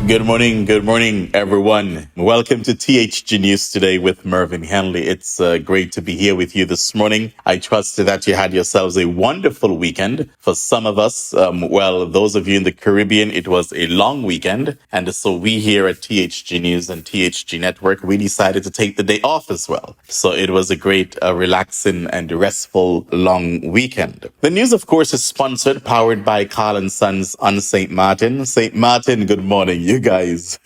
Good morning, everyone. Welcome to THG News Today with Mervyn Henley. It's great to be here with you this morning. I trust that you had yourselves a wonderful weekend. For some of us, those of you in the Caribbean, it was a long weekend. And so we here at THG News and THG Network, we decided to take the day off as well. So it was a great, relaxing and restful long weekend. The news, of course, is sponsored, powered by Carl & Sons on St. Maarten. St. Maarten, good morning, you guys.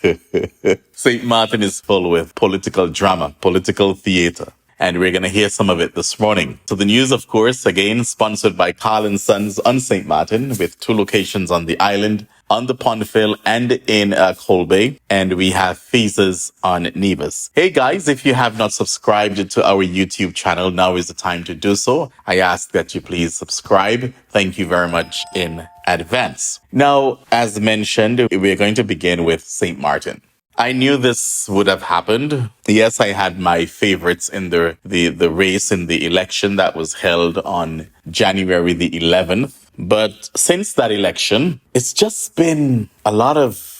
St. Maarten is full with political drama, political theater. And we're going to hear some of it this morning. So the news, of course, again, sponsored by Carl & Sons on St. Maarten, with 2 locations on the island, on the Pondville and in Colbay. And we have Feezes on Nevis. Hey guys, if you have not subscribed to our YouTube channel, now is the time to do so. I ask that you please subscribe. Thank you very much in advance. Now, as mentioned, we're going to begin with St. Maarten. I knew this would have happened. Yes, I had my favorites in the race in the election that was held on January the 11th. But since that election, it's just been a lot of,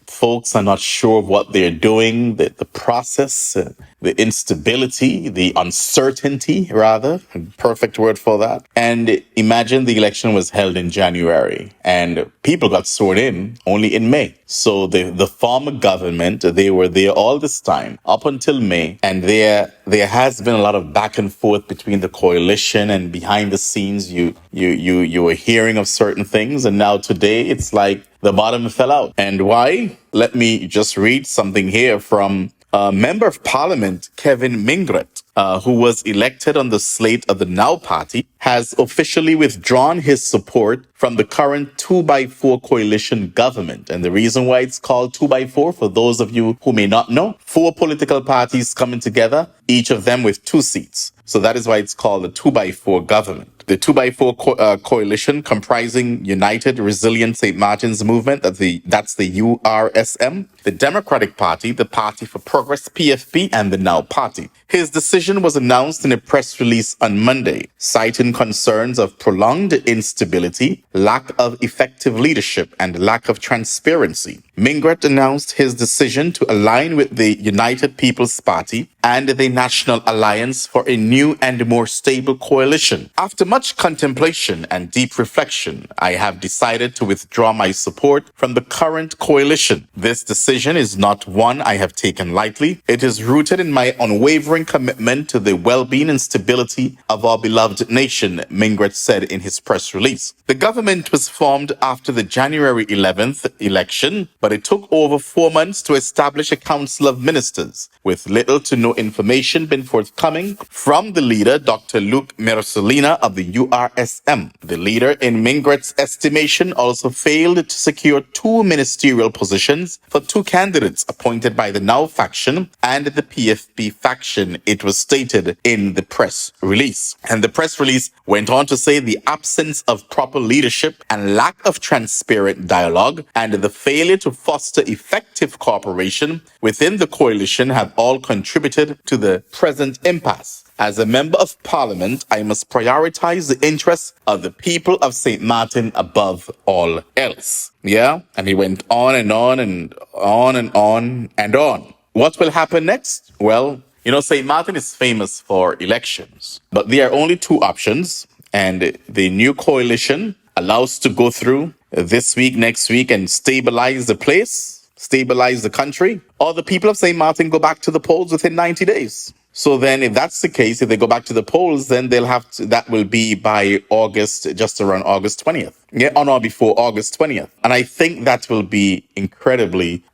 folks are not sure of what they're doing, the process, the instability, the uncertainty, rather, perfect word for that. And imagine the election was held in January and people got sworn in only in May. So the former government, they were there all this time up until May. And there has been a lot of back and forth between the coalition, and behind the scenes, you were hearing of certain things. And now today it's like the bottom fell out. And why? Let me just read something here from Member of Parliament Kevin Maingrette, who was elected on the slate of the Now Party, has officially withdrawn his support from the current 2x4 coalition government. And the reason why it's called 2x4, for those of you who may not know, 4 political parties coming together, each of them with 2 seats. So that is why it's called the 2x4 government. The 2x4 coalition, comprising United Resilient St. Martin's Movement, that's the URSM, the Democratic Party, the Party for Progress, PFP, and the Now Party. His decision was announced in a press release on Monday, citing concerns of prolonged instability, lack of effective leadership, and lack of transparency. Maingrette announced his decision to align with the United People's Party and the National Alliance for a new and more stable coalition. After much contemplation and deep reflection, I have decided to withdraw my support from the current coalition. This decision is not one I have taken lightly. It is rooted in my unwavering commitment to the well-being and stability of our beloved nation, Maingrette said in his press release. The government was formed after the January 11th election, but it took over 4 months to establish a council of ministers, with little to no information been forthcoming from the leader, Dr. Luc Mercelina of the URSM. The leader, in Maingrette's estimation, also failed to secure 2 ministerial positions for 2 candidates appointed by the Now faction and the PFP faction, it was stated in the press release. And the press release went on to say the absence of proper leadership and lack of transparent dialogue and the failure to foster effective cooperation within the coalition have all contributed to the present impasse. As a member of parliament, I must prioritize the interests of the people of St. Maarten above all else. Yeah? And he went on and on and on and on and on. What will happen next? Well, St. Maarten is famous for elections, but there are only 2 options, and the new coalition allows to go through this week, next week, and stabilize the place, stabilize the country, or the people of St. Maarten go back to the polls within 90 days. So then if that's the case, if they go back to the polls, then that will be by just around August 20th. Yeah, on or before August 20th. And I think that will be incredibly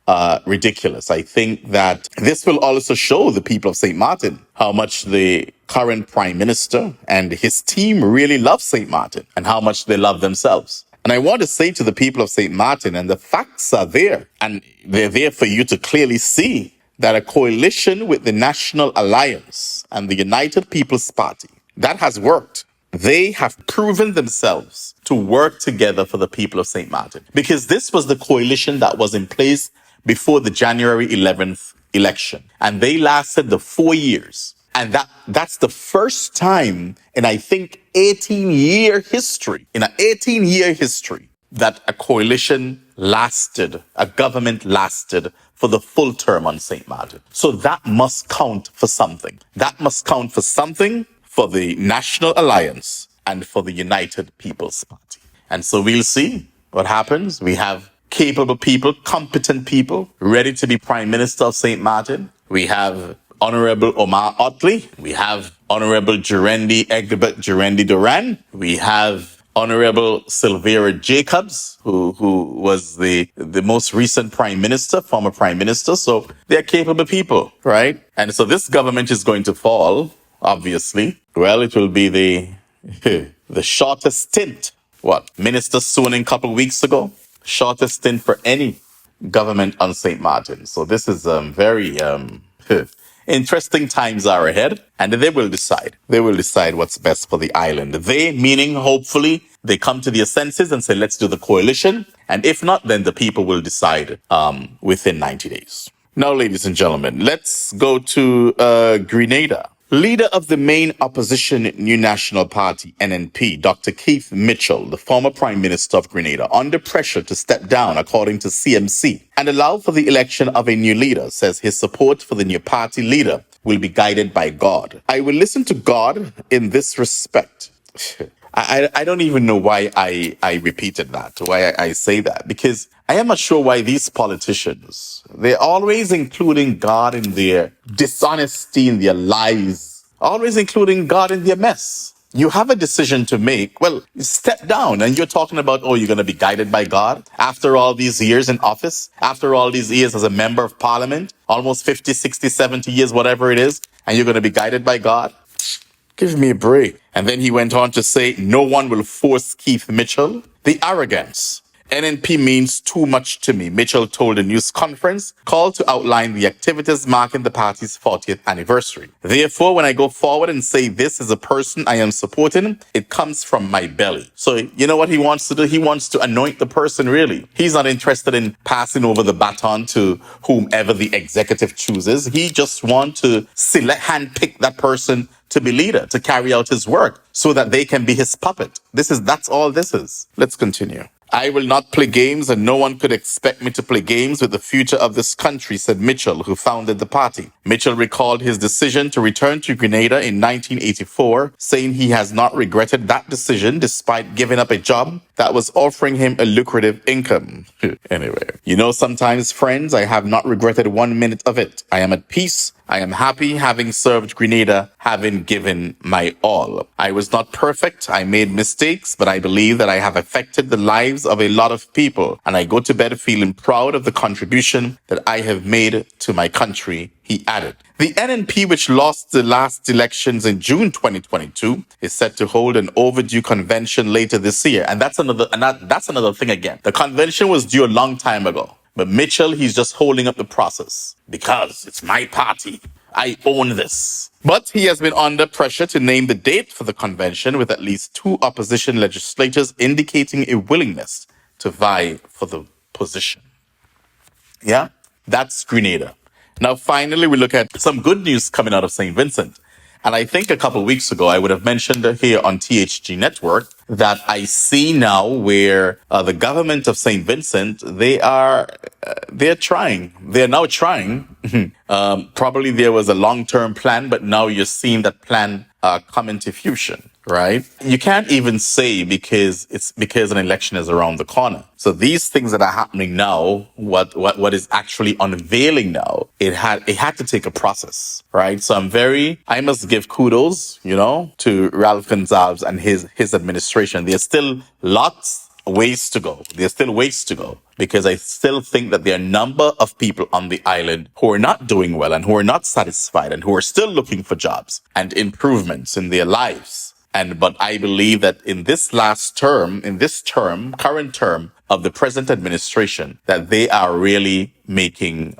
ridiculous. I think that this will also show the people of St. Maarten how much the current prime minister and his team really love St. Maarten and how much they love themselves. And I want to say to the people of St. Maarten, and the facts are there, and they're there for you to clearly see, that a coalition with the National Alliance and the United People's Party, that has worked. They have proven themselves to work together for the people of St. Maarten, because this was the coalition that was in place before the January 11th election. And they lasted the 4 years. And that's the first time in, I think, 18-year history, that a coalition a government lasted for the full term on St. Martin. So that must count for something. That must count for something for the National Alliance and for the United People's Party. And so we'll see what happens. We have capable people, competent people, ready to be Prime Minister of St. Martin. We have Honorable Omar Otley. We have Honorable Egbert Jurendi Duran. We have Honorable Silvera Jacobs, who was the most recent prime minister, former prime minister. So they're capable people, right? And so this government is going to fall, obviously. Well, it will be the shortest stint. What? Minister Suning a couple of weeks ago? Shortest stint for any government on St. Martin. So this is very interesting times are ahead, and they will decide. They will decide what's best for the island. They, meaning hopefully, they come to their senses and say, let's do the coalition. And if not, then the people will decide within 90 days. Now, ladies and gentlemen, let's go to Grenada. Leader of the main opposition New National Party, NNP, Dr. Keith Mitchell, the former Prime Minister of Grenada, under pressure to step down, according to CMC, and allow for the election of a new leader, says his support for the new party leader will be guided by God. I will listen to God in this respect. I don't even know why I repeated that, why I say that, because I am not sure why these politicians, they're always including God in their dishonesty, in their lies, always including God in their mess. You have a decision to make. Well, step down and you're talking about, oh, you're going to be guided by God after all these years in office, after all these years as a member of parliament, almost 50, 60, 70 years, whatever it is, and you're going to be guided by God? Give me a break. And then he went on to say, no one will force Keith Mitchell. The arrogance. NNP means too much to me, Mitchell told a news conference called to outline the activities marking the party's 40th anniversary. Therefore, when I go forward and say this is a person I am supporting, it comes from my belly. So you know what he wants to do? He wants to anoint the person, really. He's not interested in passing over the baton to whomever the executive chooses. He just wants to handpick that person to be leader, to carry out his work so that they can be his puppet. That's all this is. Let's continue. I will not play games, and no one could expect me to play games with the future of this country, said Mitchell, who founded the party. Mitchell recalled his decision to return to Grenada in 1984, saying he has not regretted that decision despite giving up a job that was offering him a lucrative income. Anyway, sometimes, friends, I have not regretted 1 minute of it. I am at peace. I am happy having served Grenada, having given my all. I was not perfect. I made mistakes, but I believe that I have affected the lives of a lot of people, and I go to bed feeling proud of the contribution that I have made to my country, he added. The NNP, which lost the last elections in June 2022, is set to hold an overdue convention later this year. And that's another thing again. The convention was due a long time ago. But Mitchell, he's just holding up the process because it's my party. I own this. But he has been under pressure to name the date for the convention, with at least 2 opposition legislators indicating a willingness to vie for the position. Yeah, that's Grenada. Now, finally, we look at some good news coming out of St. Vincent. And I think a couple of weeks ago, I would have mentioned here on THG Network that I see now where the government of St. Vincent, they're trying. They're now trying. Probably there was a long-term plan, but now you're seeing that plan come into fusion, right? You can't even say because an election is around the corner. So these things that are happening now, what is actually unveiling now, it had to take a process, right? So I must give kudos, to Ralph Gonsalves and his administration. There's still ways to go. There's still ways to go because I still think that there are a number of people on the island who are not doing well and who are not satisfied and who are still looking for jobs and improvements in their lives. But I believe that in this current term of the present administration, that they are really making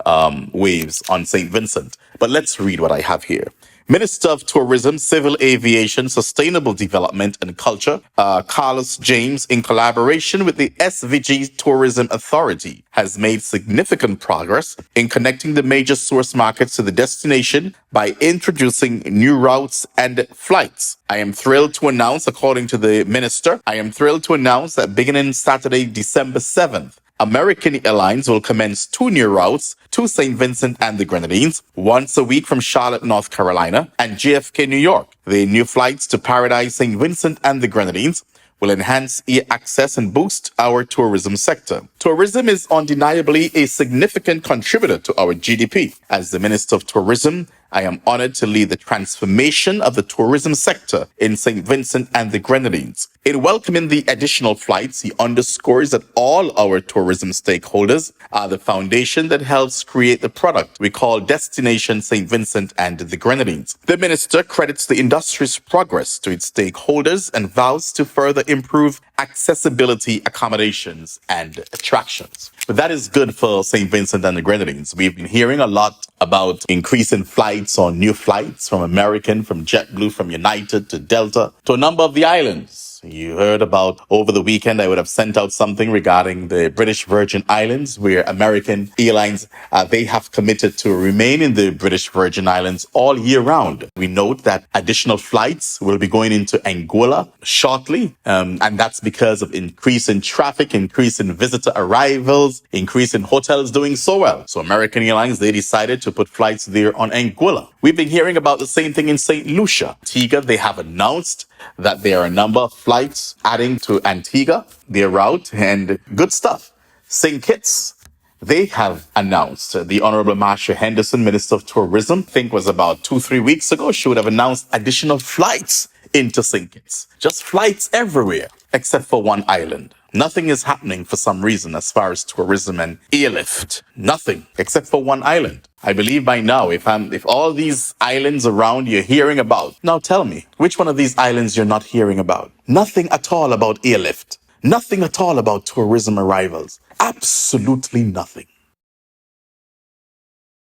waves on St. Vincent. But let's read what I have here. Minister of Tourism, Civil Aviation, Sustainable Development and Culture, Carlos James, in collaboration with the SVG Tourism Authority, has made significant progress in connecting the major source markets to the destination by introducing new routes and flights. I am thrilled to announce, according to the minister, that beginning Saturday, December 7th, American Airlines will commence 2 new routes to St. Vincent and the Grenadines once a week from Charlotte, North Carolina, and JFK, New York. The new flights to Paradise, St. Vincent and the Grenadines will enhance air access and boost our tourism sector. Tourism is undeniably a significant contributor to our GDP. As the Minister of Tourism, I am honored to lead the transformation of the tourism sector in St. Vincent and the Grenadines. In welcoming the additional flights, he underscores that all our tourism stakeholders are the foundation that helps create the product we call Destination St. Vincent and the Grenadines. The minister credits the industry's progress to its stakeholders and vows to further improve accessibility, accommodations, and attractions. But that is good for St. Vincent and the Grenadines. We've been hearing a lot about increasing flights or new flights from American, from JetBlue, from United to Delta to a number of the islands. You heard about over the weekend, I would have sent out something regarding the British Virgin Islands, where American Airlines, they have committed to remain in the British Virgin Islands all year round. We note that additional flights will be going into Anguilla shortly, and that's because of increase in traffic, increase in visitor arrivals, increase in hotels doing so well. So American Airlines, they decided to put flights there on Anguilla. We've been hearing about the same thing in St. Lucia. Antigua, they have announced that there are a number of flights adding to Antigua, their route, and good stuff. St. Kitts, they have announced, the Honorable Marsha Henderson, Minister of Tourism, I think was about 2-3 weeks ago, she would have announced additional flights into St. Kitts. Just flights everywhere, except for one island. Nothing is happening for some reason as far as tourism and airlift. Nothing, except for one island. I believe by now, if all these islands around you're hearing about, now tell me, which one of these islands you're not hearing about? Nothing at all about airlift. Nothing at all about tourism arrivals. Absolutely nothing.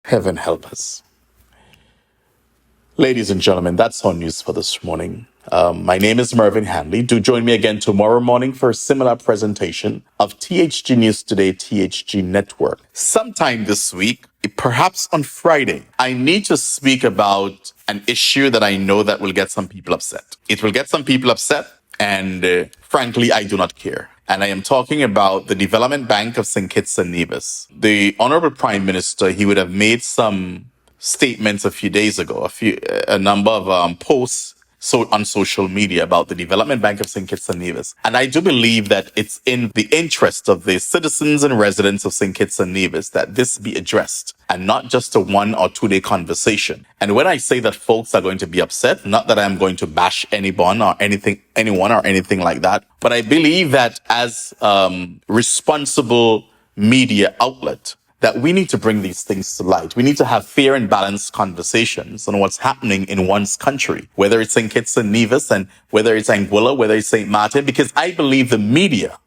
Heaven help us. Ladies and gentlemen, that's our news for this morning. My name is Mervyn Hanley. Do join me again tomorrow morning for a similar presentation of THG News Today, THG Network. Sometime this week, perhaps on Friday, I need to speak about an issue that I know that will get some people upset. It will get some people upset, and frankly, I do not care. And I am talking about the Development Bank of St. Kitts and Nevis. The Honorable Prime Minister, he would have made some statements a few days ago, a number of posts on social media about the Development Bank of St. Kitts and Nevis. And I do believe that it's in the interest of the citizens and residents of St. Kitts and Nevis that this be addressed and not just a 1 or 2 day conversation. And when I say that folks are going to be upset, not that I'm going to bash anyone or anything like that, but I believe that as responsible media outlet, that we need to bring these things to light. We need to have fair and balanced conversations on what's happening in one's country, whether it's St. Kitts and Nevis and whether it's Anguilla, whether it's St. Maarten, because I believe the media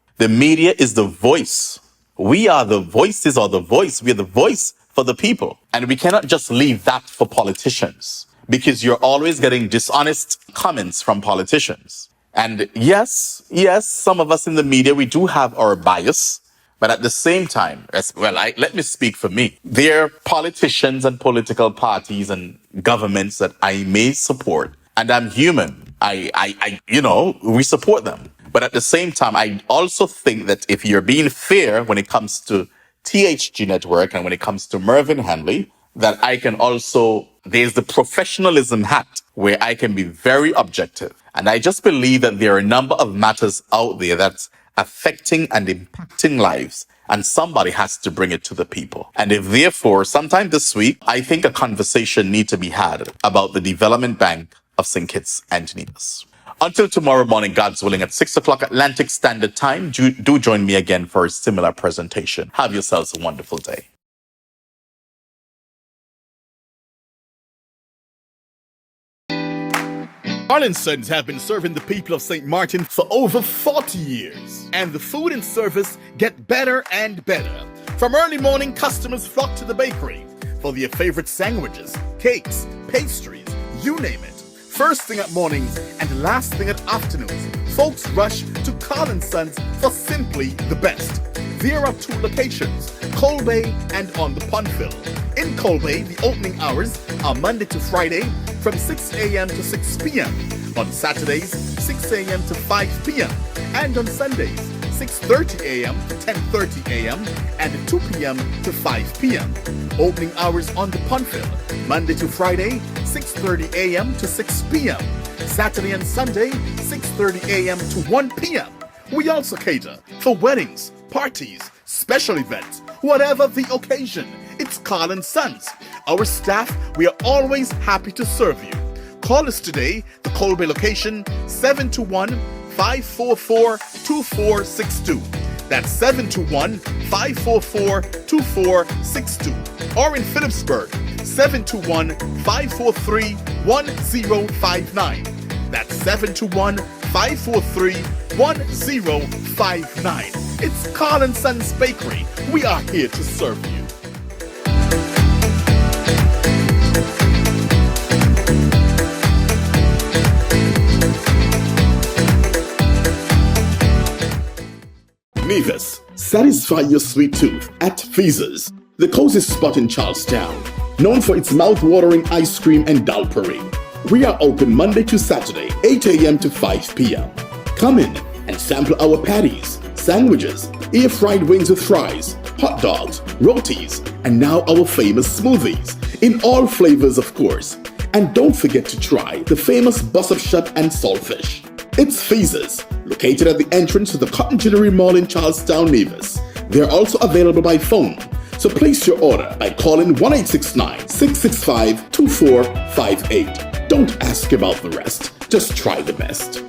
is the voice. We are the voices or the voice. We are the voice for the people. And we cannot just leave that for politicians, because you're always getting dishonest comments from politicians. And yes, some of us in the media, we do have our bias. But at the same time, let me speak for me. There are politicians and political parties and governments that I may support, and I'm human. We support them. But at the same time, I also think that if you're being fair when it comes to THG Network and when it comes to Mervyn Hanley, that I can also, there's the professionalism hat where I can be very objective. And I just believe that there are a number of matters out there that's affecting and impacting lives, and somebody has to bring it to the people. And if therefore, sometime this week, I think a conversation needs to be had about the Development Bank of St. Kitts and Nevis. Until tomorrow morning, God's willing, at 6 o'clock Atlantic Standard Time, do join me again for a similar presentation. Have yourselves a wonderful day. Arlinsons have been serving the people of St. Maarten for over 40 years, and the food and service get better and better. From early morning, customers flock to the bakery for their favorite sandwiches, cakes, pastries, you name it. First thing at mornings and last thing at afternoons, folks rush to Arlinsons for simply the best. There are 2 locations, Colbay and on the Pondville. In Colbay, the opening hours are Monday to Friday from 6 a.m. to 6 p.m. On Saturdays, 6 a.m. to 5 p.m. And on Sundays, 6:30 a.m. to 10:30 a.m. and 2 p.m. to 5 p.m. Opening hours on the Punfill, Monday to Friday, 6:30 a.m. to 6 p.m. Saturday and Sunday, 6:30 a.m. to 1 p.m. We also cater for weddings, parties, special events, whatever the occasion. It's Carl & Sons. Our staff, we are always happy to serve you. Call us today, the Colby location, 721-544-2462. That's 721-544-2462. Or in Phillipsburg, 721-543-1059. That's 721-543-1059. It's Carl & Sons Bakery. We are here to serve you. Nevis, satisfy your sweet tooth at Feaser's, the cozy spot in Charlestown, known for its mouth-watering ice cream and dal parade. We are open Monday to Saturday, 8 a.m. to 5 p.m. Come in and sample our patties, sandwiches, air-fried wings with fries, hot dogs, rotis, and now our famous smoothies, in all flavors of course. And don't forget to try the famous bus-up shut and saltfish. It's Feaser's, located at the entrance to the Cotton Jewelry Mall in Charlestown, Nevis. They're also available by phone, so place your order by calling 1-869-665-2458. Don't ask about the rest, just try the best.